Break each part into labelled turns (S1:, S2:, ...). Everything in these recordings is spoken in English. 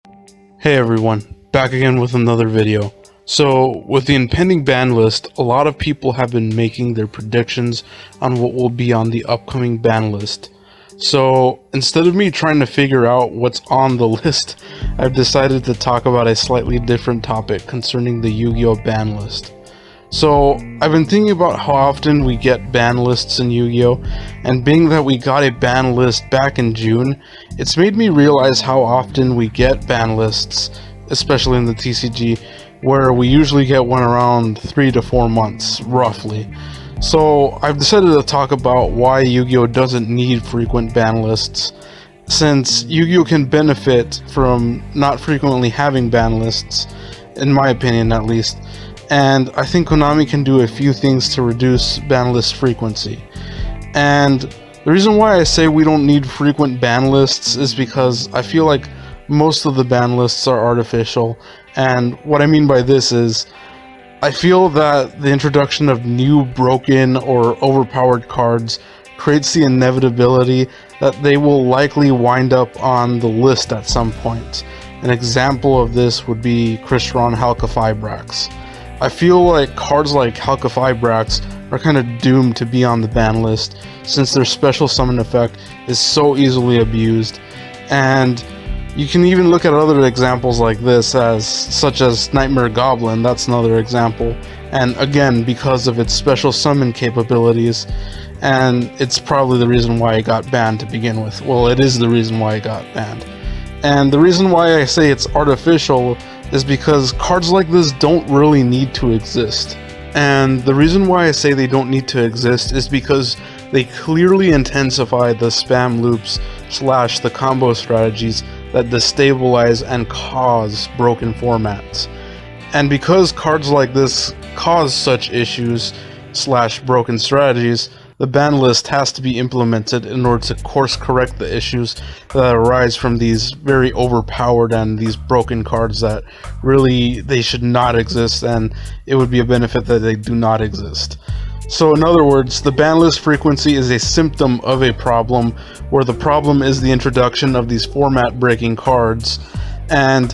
S1: Hey everyone, back again with another video. So, with the impending ban list, a lot of people have been making their predictions on what will be on the upcoming ban list. So, instead of me trying to figure out what's on the list, I've decided to talk about a slightly different topic concerning the Yu-Gi-Oh ban list. So, I've been thinking about how often we get ban lists in Yu-Gi-Oh, and being that we got a ban list back in June, it's made me realize how often we get ban lists, especially in the TCG, where we usually get one around 3 to 4 months, roughly. So, I've decided to talk about why Yu-Gi-Oh doesn't need frequent ban lists, since Yu-Gi-Oh can benefit from not frequently having ban lists, in my opinion at least. And I think Konami can do a few things to reduce ban list frequency. And the reason why I say we don't need frequent ban lists is because I feel like most of the ban lists are artificial. And what I mean by this is, I feel that the introduction of new broken or overpowered cards creates the inevitability that they will likely wind up on the list at some point. An example of this would be Crystron Halqifibrax. I feel like cards like Halqifibrax are kind of doomed to be on the ban list since their special summon effect is so easily abused, and you can even look at other examples like this such as Nightmare Goblin. That's another example, and again because of its special summon capabilities, and it's probably the reason why it got banned to begin with. Well, it is the reason why it got banned. And the reason why I say it's artificial is because cards like this don't really need to exist. And the reason why I say they don't need to exist is because they clearly intensify the spam loops / the combo strategies that destabilize and cause broken formats. And because cards like this cause such issues / broken strategies, the ban list has to be implemented in order to course correct the issues that arise from these very overpowered and these broken cards that really they should not exist, and it would be a benefit that they do not exist. So in other words, the ban list frequency is a symptom of a problem, where the problem is the introduction of these format breaking cards. And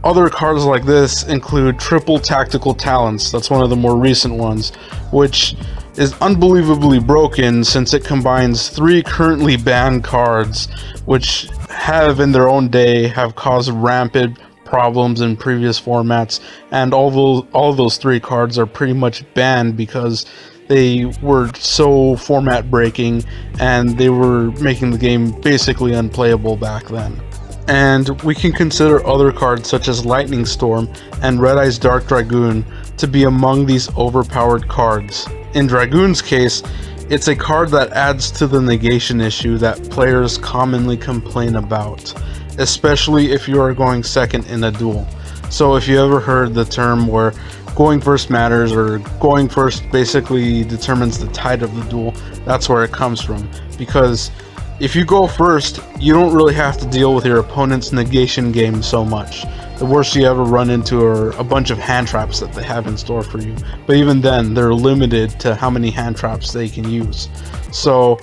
S1: other cards like this include Triple Tactical Talents. That's one of the more recent ones, which is unbelievably broken since it combines 3 currently banned cards, which have in their own day have caused rampant problems in previous formats, and all those 3 cards are pretty much banned because they were so format breaking and they were making the game basically unplayable back then. And we can consider other cards such as Lightning Storm and Redeyes Dark Dragoon to be among these overpowered cards. In Dragoon's case, it's a card that adds to the negation issue that players commonly complain about, especially if you are going second in a duel. So if you ever heard the term where going first matters, or going first basically determines the tide of the duel, that's where it comes from. Because if you go first, you don't really have to deal with your opponent's negation game so much. The worst you ever run into are a bunch of hand traps that they have in store for you. But even then, they're limited to how many hand traps they can use. So,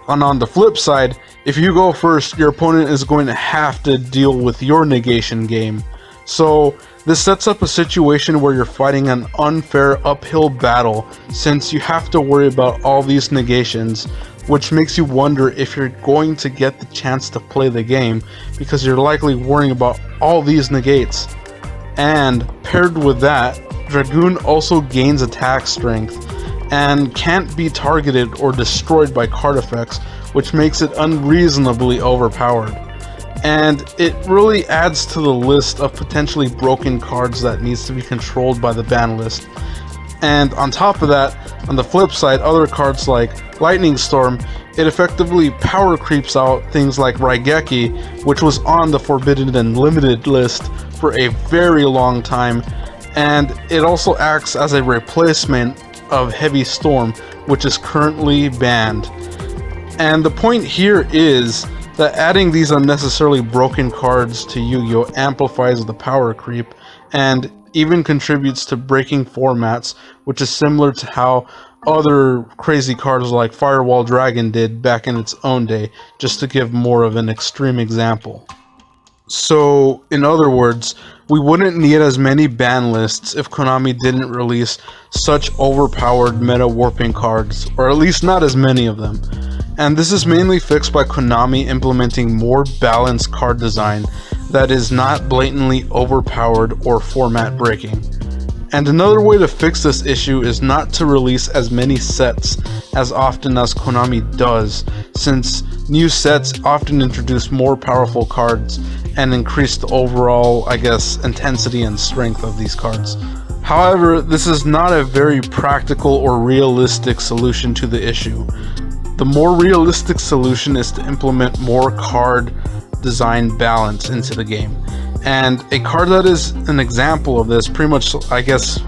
S1: on the flip side, if you go first, your opponent is going to have to deal with your negation game. So, this sets up a situation where you're fighting an unfair uphill battle, since you have to worry about all these negations, which makes you wonder if you're going to get the chance to play the game, because you're likely worrying about all these negates. And paired with that, Dragoon also gains attack strength and can't be targeted or destroyed by card effects, which makes it unreasonably overpowered. And it really adds to the list of potentially broken cards that needs to be controlled by the ban list. And on top of that, on the flip side, other cards like Lightning Storm, it effectively power creeps out things like Raigeki, which was on the Forbidden and Limited list for a very long time, and it also acts as a replacement of Heavy Storm, which is currently banned. And the point here is that adding these unnecessarily broken cards to Yu-Gi-Oh amplifies the power creep, and even contributes to breaking formats, which is similar to how other crazy cards like Firewall Dragon did back in its own day, just to give more of an extreme example. So, in other words, we wouldn't need as many ban lists if Konami didn't release such overpowered meta warping cards, or at least not as many of them. And this is mainly fixed by Konami implementing more balanced card design that is not blatantly overpowered or format breaking. And another way to fix this issue is not to release as many sets as often as Konami does, since new sets often introduce more powerful cards and increase the overall, intensity and strength of these cards. However, this is not a very practical or realistic solution to the issue. The more realistic solution is to implement more card design balance into the game. And a card that is an example of this, pretty much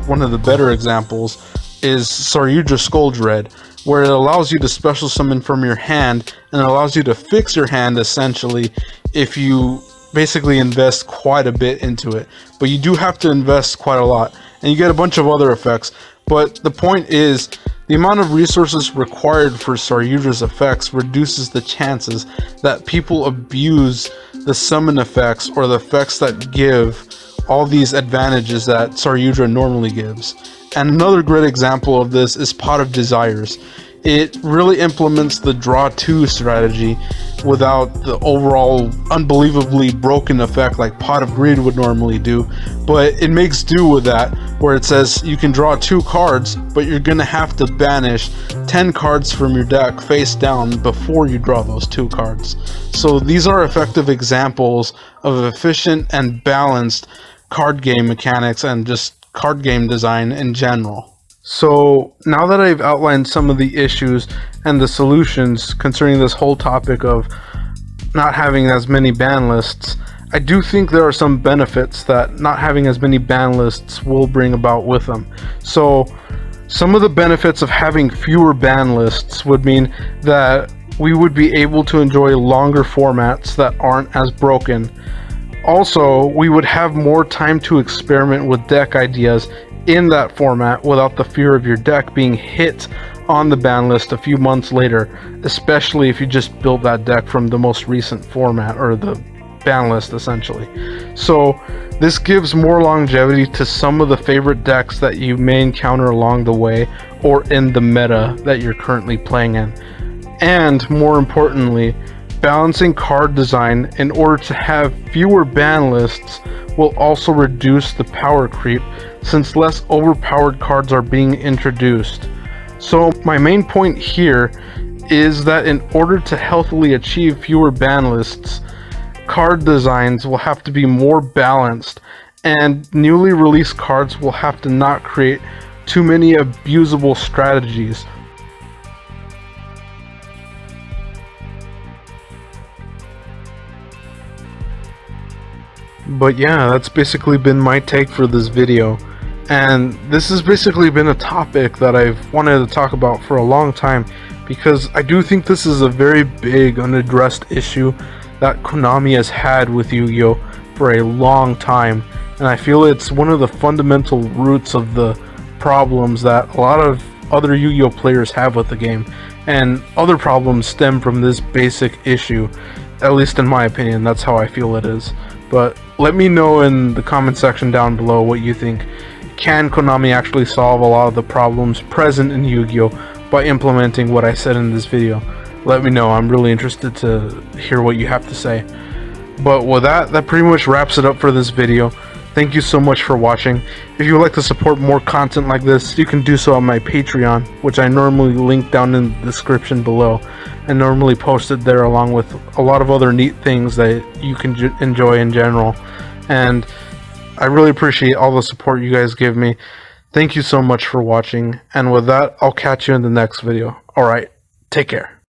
S1: one of the better examples, is Yugioh Skull Dread, where it allows you to special summon from your hand and it allows you to fix your hand essentially if you basically invest quite a bit into it. But you do have to invest quite a lot, and you get a bunch of other effects. But the point is, the amount of resources required for Yugioh's effects reduces the chances that people abuse the summon effects or the effects that give all these advantages that Yugioh normally gives. And another great example of this is Pot of Desires. It really implements the draw 2 strategy without the overall unbelievably broken effect like Pot of Greed would normally do, but it makes do with that, where it says you can draw 2 cards, but you're gonna have to banish 10 cards from your deck face down before you draw those 2 cards. So these are effective examples of efficient and balanced card game mechanics and just card game design in general. So now that I've outlined some of the issues and the solutions concerning this whole topic of not having as many ban lists, I do think there are some benefits that not having as many ban lists will bring about with them. So some of the benefits of having fewer ban lists would mean that we would be able to enjoy longer formats that aren't as broken. Also, we would have more time to experiment with deck ideas in that format without the fear of your deck being hit on the ban list a few months later, especially if you just build that deck from the most recent format or the ban list essentially. So this gives more longevity to some of the favorite decks that you may encounter along the way or in the meta that you're currently playing in. And more importantly, balancing card design in order to have fewer ban lists will also reduce the power creep, since less overpowered cards are being introduced. So my main point here is that in order to healthily achieve fewer ban lists, card designs will have to be more balanced, and newly released cards will have to not create too many abusable strategies. But yeah, that's basically been my take for this video, and this has basically been a topic that I've wanted to talk about for a long time, because I do think this is a very big unaddressed issue that Konami has had with Yu-Gi-Oh for a long time, and I feel it's one of the fundamental roots of the problems that a lot of other Yu-Gi-Oh players have with the game, and other problems stem from this basic issue. At least in my opinion, that's how I feel it is. But let me know in the comment section down below what you think. Can Konami actually solve a lot of the problems present in Yu-Gi-Oh by implementing what I said in this video? Let me know. I'm really interested to hear what you have to say. But with that pretty much wraps it up for this video. Thank you so much for watching. If you would like to support more content like this, you can do so on my Patreon, which I normally link down in the description below. I normally post it there along with a lot of other neat things that you can enjoy in general. And I really appreciate all the support you guys give me. Thank you so much for watching. And with that, I'll catch you in the next video. Alright, take care.